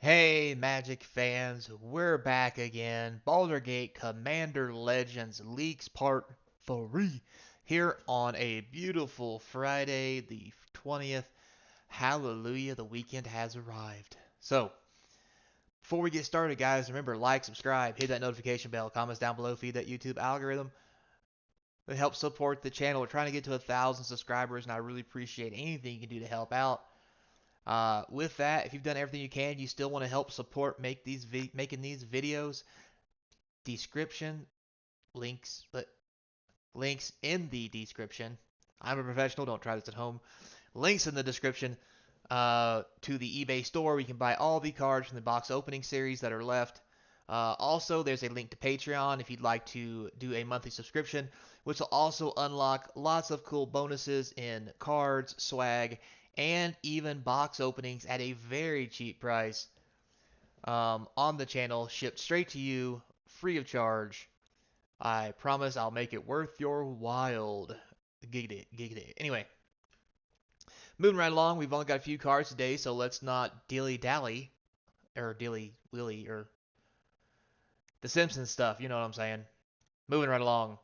Hey, Magic fans, we're back again. Baulder Gate Commander Legends Leaks Part 3 here on a beautiful Friday, the 20th. Hallelujah, the weekend has arrived. So, before we get started, guys, remember like, subscribe, hit that notification bell, comments down below, feed that YouTube algorithm. It helps support the channel. We're trying to get to 1,000 subscribers, and I really appreciate anything you can do to help out. With that, if you've done everything you can, you still want to help support making these videos. Description links in the description. I'm a professional. Don't try this at home. Links in the description to the eBay store where you can buy all the cards from the box opening series that are left. Also, there's a link to Patreon if you'd like to do a monthly subscription, which will also unlock lots of cool bonuses in cards, swag, and even box openings at a very cheap price on the channel, shipped straight to you, free of charge. I promise I'll make it worth your while. Giggity, giggity. Anyway, moving right along, we've only got a few cards today, so let's not dilly-dally, or dilly-willy, or the Simpsons stuff, you know what I'm saying. Moving right along.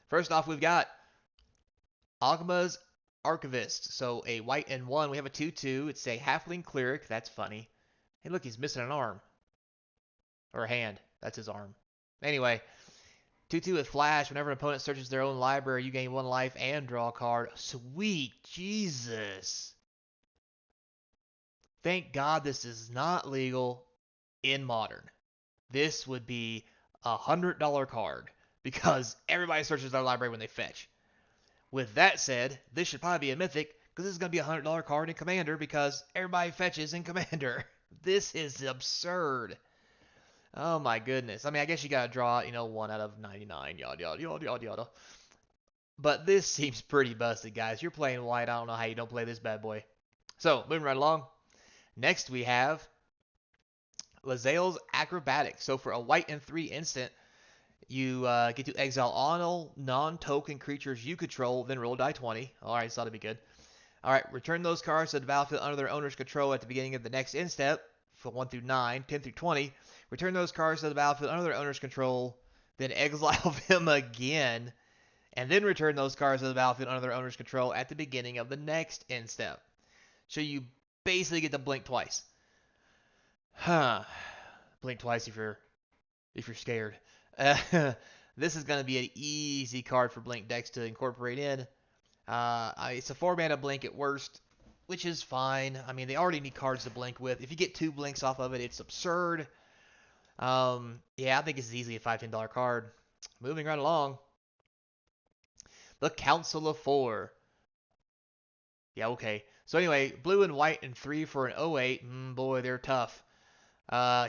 First off, we've got Agma's Archivist. So a white and one. We have a 2/2. It's a halfling cleric. That's funny. Hey, look, he's missing an arm. Or a hand. That's his arm. Anyway, 2/2 with flash. Whenever an opponent searches their own library, you gain 1 life and draw a card. Sweet Jesus. Thank God this is not legal in Modern. This would be a $100 card because everybody searches their library when they fetch. With that said, this should probably be a mythic because this is going to be a $100 card in Commander because everybody fetches in Commander. This is absurd. Oh my goodness. I mean, I guess you got to draw, 1 out of 99, yada, yada, yada, yada, yada. But this seems pretty busted, guys. You're playing white. I don't know how you don't play this bad boy. So, moving right along. Next, we have Lazales Acrobatics. So, for a white and 3 instant, you get to exile all non-token creatures you control, then roll die 20. Alright, so that'll be good. Alright, return those cards to the battlefield under their owner's control at the beginning of the next end step, for 1 through 9, 10 through 20. Return those cards to the battlefield under their owner's control, then exile them again, and then return those cards to the battlefield under their owner's control at the beginning of the next end step. So you basically get to blink twice. Blink twice if you're scared. This is going to be an easy card for Blink decks to incorporate in. It's a 4-mana Blink at worst, which is fine. I mean, they already need cards to Blink with. If you get 2 Blinks off of it, it's absurd. Yeah, I think it's easily a $5, $10 card. Moving right along. The Council of 4. Yeah, okay. So anyway, blue and white and 3 for an 08. Boy, they're tough.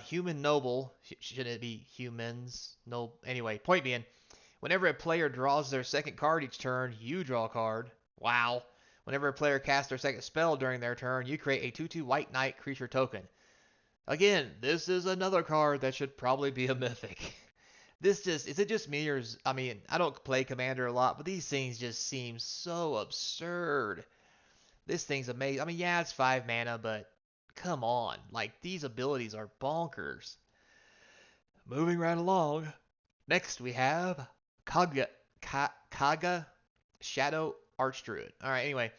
Human Noble. Should it be humans? No. Anyway, point being, whenever a player draws their second card each turn, you draw a card. Wow. Whenever a player casts their second spell during their turn, you create a 2/2 white knight creature token. Again, this is another card that should probably be a mythic. Is it just me or I mean, I don't play Commander a lot, but these things just seem so absurd. This thing's amazing. I mean, yeah, it's 5 mana, but come on. Like, these abilities are bonkers. Moving right along. Next, we have Kaga Shadow Archdruid. Alright, anyway.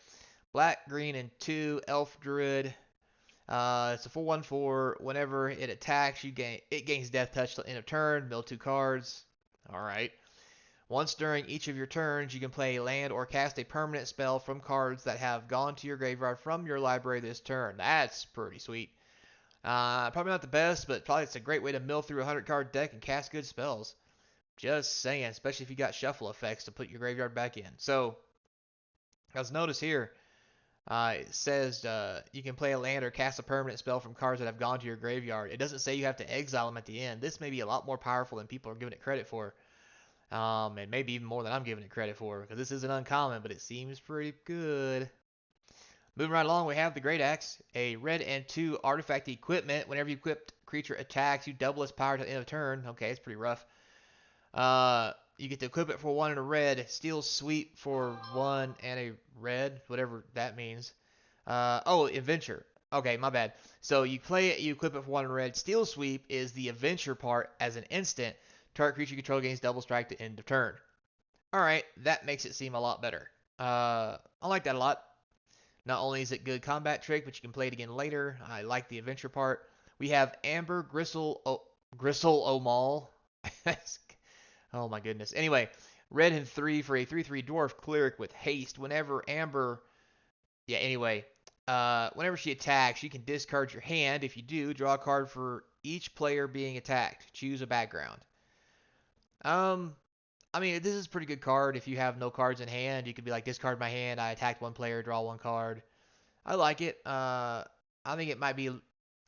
Black, green, and 2 Elf Druid. It's a 4/1/4. Whenever it attacks, it gains Death Touch till end of turn. Mill 2 cards. Alright. Once during each of your turns, you can play a land or cast a permanent spell from cards that have gone to your graveyard from your library this turn. That's pretty sweet. Probably not the best, but probably it's a great way to mill through a 100-card deck and cast good spells. Just saying, especially if you got shuffle effects to put your graveyard back in. So, as notice here, it says you can play a land or cast a permanent spell from cards that have gone to your graveyard. It doesn't say you have to exile them at the end. This may be a lot more powerful than people are giving it credit for. And maybe even more than I'm giving it credit for, because this isn't uncommon, but it seems pretty good. Moving right along, we have the Great Axe, a red and 2 artifact equipment. Whenever you equipped creature attacks, you double its power to the end of turn. Okay, it's pretty rough. You get to equip it for 1 and a red, steal sweep for 1 and a red, whatever that means. Adventure. Okay, my bad. So you play it, you equip it for 1 red. Steel Sweep is the adventure part as an instant. Target creature you control gains double strike to end of turn. Alright, that makes it seem a lot better. I like that a lot. Not only is it good combat trick, but you can play it again later. I like the adventure part. We have Amber Gristle Omal. Oh my goodness. Anyway, red and 3 for a 3/3 dwarf cleric with haste. Whenever Amber, yeah. Anyway, whenever she attacks, you can discard your hand. If you do, draw a card for each player being attacked. Choose a background. Um, I mean, this is a pretty good card. If you have no cards in hand, you could be like, discard my hand. I attacked one player, draw one card. I like it. I think it might be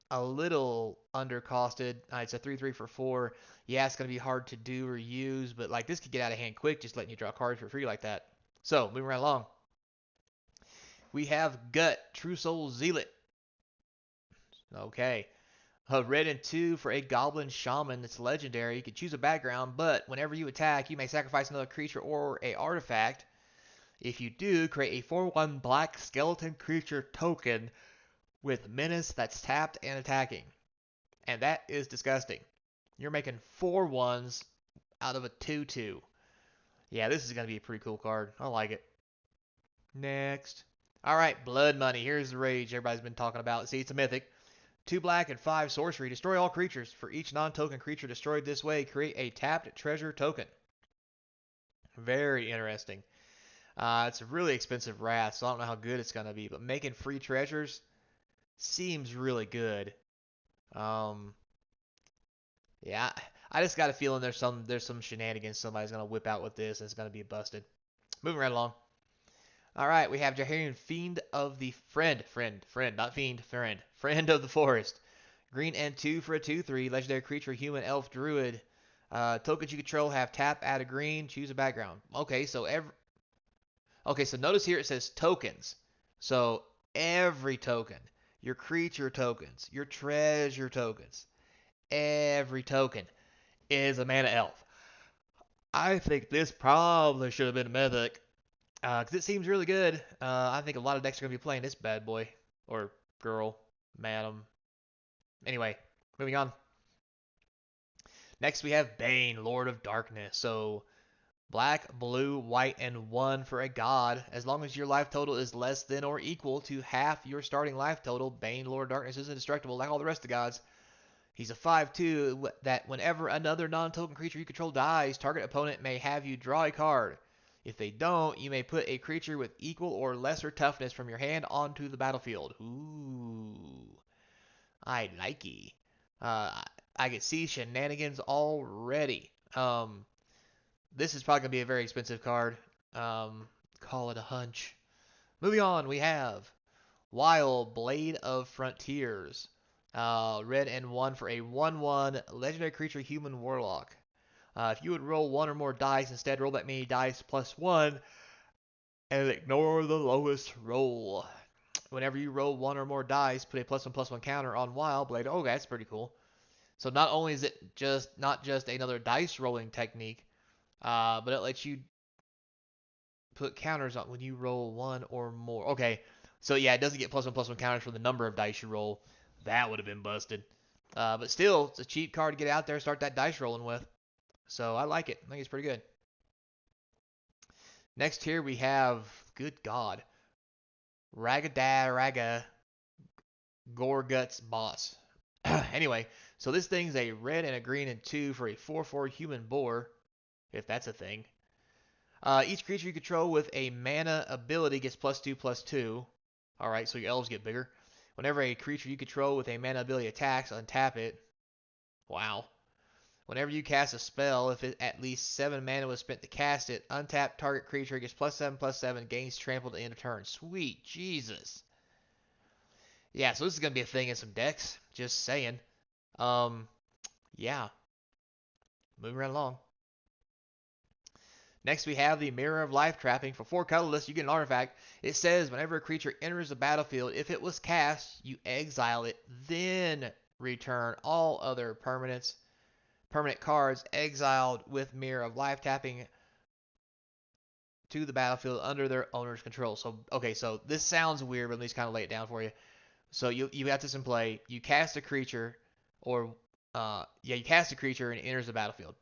a little undercosted. It's a 3/3 for 4. Yeah, it's going to be hard to do or use, but like this could get out of hand quick just letting you draw cards for free like that. So, moving right along. We have Gut, True Soul Zealot. Okay. A red and 2 for a Goblin Shaman that's legendary. You can choose a background, but whenever you attack, you may sacrifice another creature or a artifact. If you do, create a 4/1 black skeleton creature token with menace that's tapped and attacking. And that is disgusting. You're making 4/1s out of a 2/2. Yeah, this is going to be a pretty cool card. I like it. Next. Alright, Blood Money. Here's the rage everybody's been talking about. See, it's a mythic. 2 black and 5 sorcery. Destroy all creatures. For each non-token creature destroyed this way, create a tapped treasure token. Very interesting. It's a really expensive wrath, so I don't know how good it's going to be. But making free treasures seems really good. Yeah, I just got a feeling there's some shenanigans somebody's going to whip out with this, and it's going to be busted. Moving right along. All right, we have Jaharian Fiend of the Friend, not Fiend, Friend of the Forest. Green and 2 for a 2/3, legendary creature, human, elf, druid. Tokens you control have tap, add a green, choose a background. Okay, so notice here it says tokens. So every token, your creature tokens, your treasure tokens, every token is a mana elf. I think this probably should have been a mythic. Because it seems really good. I think a lot of decks are going to be playing this bad boy. Or girl. Madam. Anyway, moving on. Next we have Bane, Lord of Darkness. So, black, blue, white, and 1 for a god. As long as your life total is less than or equal to half your starting life total, Bane, Lord of Darkness is indestructible like all the rest of the gods. He's a 5/2 that whenever another non-token creature you control dies, target opponent may have you draw a card. If they don't, you may put a creature with equal or lesser toughness from your hand onto the battlefield. Ooh, I likey. I can see shenanigans already. This is probably gonna be a very expensive card. Call it a hunch. Moving on, we have Wild Blade of Frontiers. Red and 1 for a 1/1 legendary creature, human warlock. If you would roll 1 or more dice, instead roll that many dice plus 1 and ignore the lowest roll. Whenever you roll 1 or more dice, put a +1/+1 counter on Wild Blade. Oh, that's pretty cool. So not only is it not just another dice rolling technique, but it lets you put counters on when you roll 1 or more. Okay, so yeah, it doesn't get +1/+1 counters for the number of dice you roll. That would have been busted. But still, it's a cheap card to get out there and start that dice rolling with. So I like it. I think it's pretty good. Next here we have, good God, Raga Gore Guts Boss. Anyway, so this thing's a red and a green and 2 for a 4/4 human boar, if that's a thing. Each creature you control with a mana ability gets +2/+2. Alright, so your elves get bigger. Whenever a creature you control with a mana ability attacks, untap it. Wow. Whenever you cast a spell, if at least 7 mana was spent to cast it, untap target creature gets +7/+7, gains trampled at the end of turn. Sweet Jesus. Yeah, so this is going to be a thing in some decks. Just saying. Yeah. Moving right along. Next we have the Mirror of Life trapping. For 4 colorless, you get an artifact. It says whenever a creature enters the battlefield, if it was cast, you exile it, then return all other permanent cards exiled with Mirror of Life tapping to the battlefield under their owner's control. So, okay, so this sounds weird, but let me just kind of lay it down for you. So you have this in play. You cast a creature, or you cast a creature and it enters the battlefield.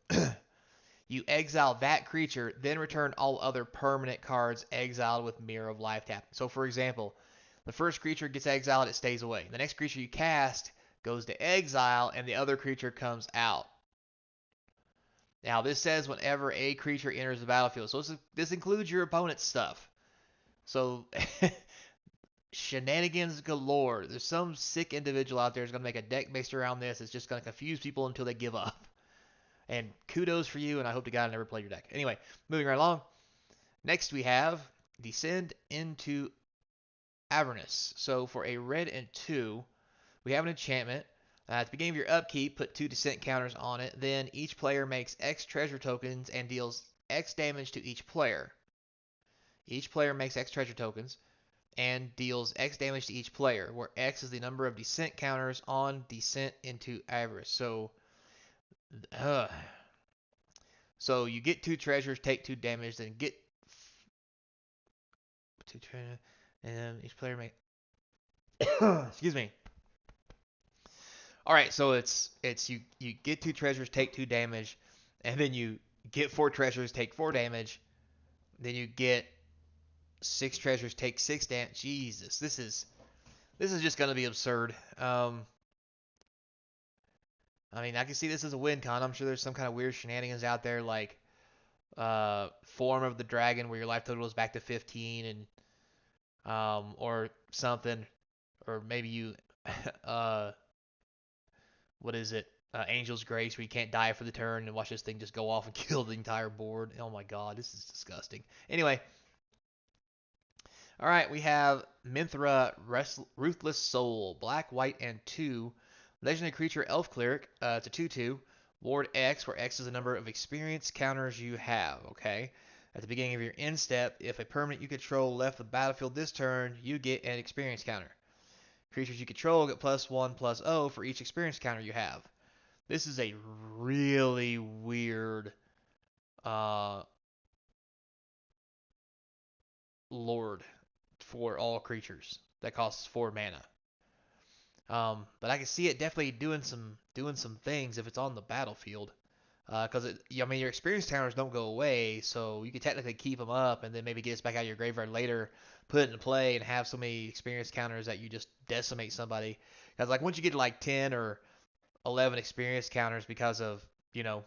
You exile that creature, then return all other permanent cards exiled with Mirror of Life tap. So for example, the first creature gets exiled, it stays away. The next creature you cast goes to exile, and the other creature comes out. Now this says whenever a creature enters the battlefield. So this includes your opponent's stuff. So shenanigans galore. There's some sick individual out there who's going to make a deck based around this. It's just going to confuse people until they give up. And kudos for you, and I hope to God I never play your deck. Anyway, moving right along. Next we have Descend into Avernus. So for a red and 2, we have an enchantment. At the beginning of your upkeep, put 2 descent counters on it. Then each player makes X treasure tokens and deals X damage to each player. Each player makes X treasure tokens and deals X damage to each player, where X is the number of descent counters on Descent into Avernus. So you get 2 treasures, take 2 damage, then get 2 treasures, and then each player make. Excuse me. All right, so it's you get 2 treasures, take 2 damage, and then you get 4 treasures, take 4 damage. Then you get 6 treasures, take 6 damage. Jesus, this is just gonna be absurd. I mean, I can see this as a win con. I'm sure there's some kind of weird shenanigans out there, like Form of the Dragon, where your life total is back to 15, and or something, or maybe you what is it? Angel's Grace, where you can't die for the turn and watch this thing just go off and kill the entire board. Oh my god, this is disgusting. Anyway, all right, we have Minthra Ruthless Soul, black, white, and 2. Legendary creature, Elf Cleric. It's a 2/2. Ward X, where X is the number of experience counters you have. Okay. At the beginning of your end step, if a permanent you control left the battlefield this turn, you get an experience counter. Creatures you control get +1/+0 for each experience counter you have. This is a really weird lord for all creatures that costs 4 mana. But I can see it definitely doing some things if it's on the battlefield. Because I mean, your experience counters don't go away, so you could technically keep them up and then maybe get us back out of your graveyard later, put it into play, and have so many experience counters that you just decimate somebody. Because like once you get to like 10 or 11 experience counters because of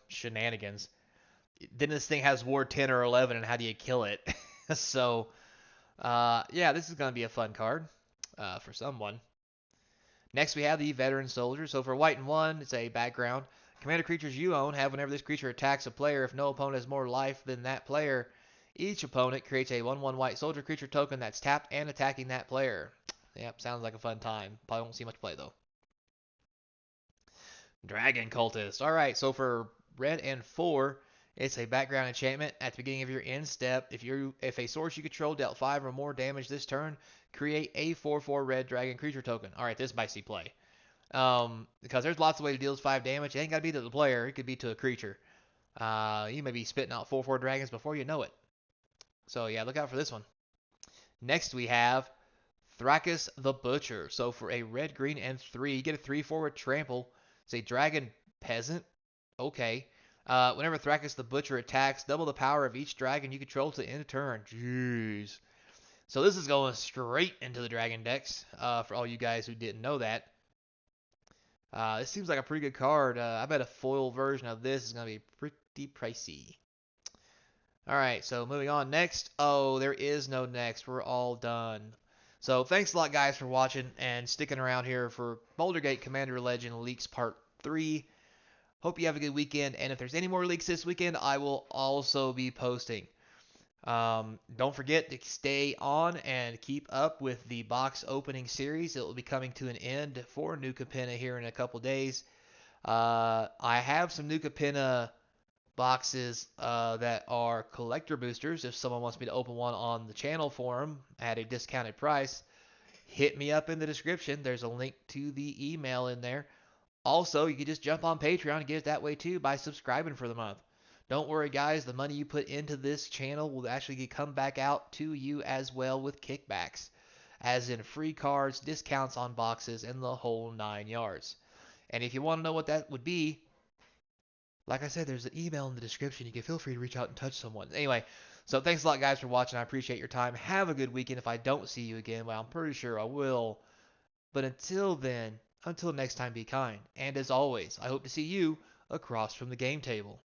shenanigans, then this thing has ward 10 or 11, and how do you kill it? So yeah, this is gonna be a fun card for someone. Next, we have the Veteran Soldier. So for white and 1, it's a background. Commander creatures you own have whenever this creature attacks a player, if no opponent has more life than that player, each opponent creates a 1/1 white soldier creature token that's tapped and attacking that player. Yep, sounds like a fun time. Probably won't see much play though. Dragon Cultist. Alright, so for red and 4, it's a background enchantment. At the beginning of your end step, if a source you control dealt 5 or more damage this turn, create a 4/4 red dragon creature token. Alright, this might see play. Because there's lots of ways to deal 5 damage. It ain't got to be to the player. It could be to a creature. You may be spitting out 4/4 dragons before you know it. So yeah, look out for this one. Next we have Thrakus the Butcher. So for a red, green, and 3, you get a 3/4 with trample. It's a dragon peasant. Okay. Whenever Thrakus the Butcher attacks, double the power of each dragon you control to end a turn. Jeez. So this is going straight into the dragon decks, for all you guys who didn't know that. This seems like a pretty good card. I bet a foil version of this is going to be pretty pricey. Alright, so moving on. Next. Oh, there is no next. We're all done. So thanks a lot, guys, for watching and sticking around here for Baulder Gate Commander Legend Leaks Part 3. Hope you have a good weekend, and if there's any more leaks this weekend, I will also be posting. Don't forget to stay on and keep up with the box opening series. It will be coming to an end for New Capenna here in a couple days. I have some New Capenna boxes that are collector boosters. If someone wants me to open one on the channel for them at a discounted price, hit me up in the description. There's a link to the email in there. Also, you can just jump on Patreon and get it that way too by subscribing for the month. Don't worry, guys. The money you put into this channel will actually come back out to you as well with kickbacks. as in free cards, discounts on boxes, and the whole 9 yards. And if you want to know what that would be, like I said, there's an email in the description. You can feel free to reach out and touch someone. Anyway, so thanks a lot, guys, for watching. I appreciate your time. Have a good weekend if I don't see you again. Well, I'm pretty sure I will. But until then, until next time, be kind. And as always, I hope to see you across from the game table.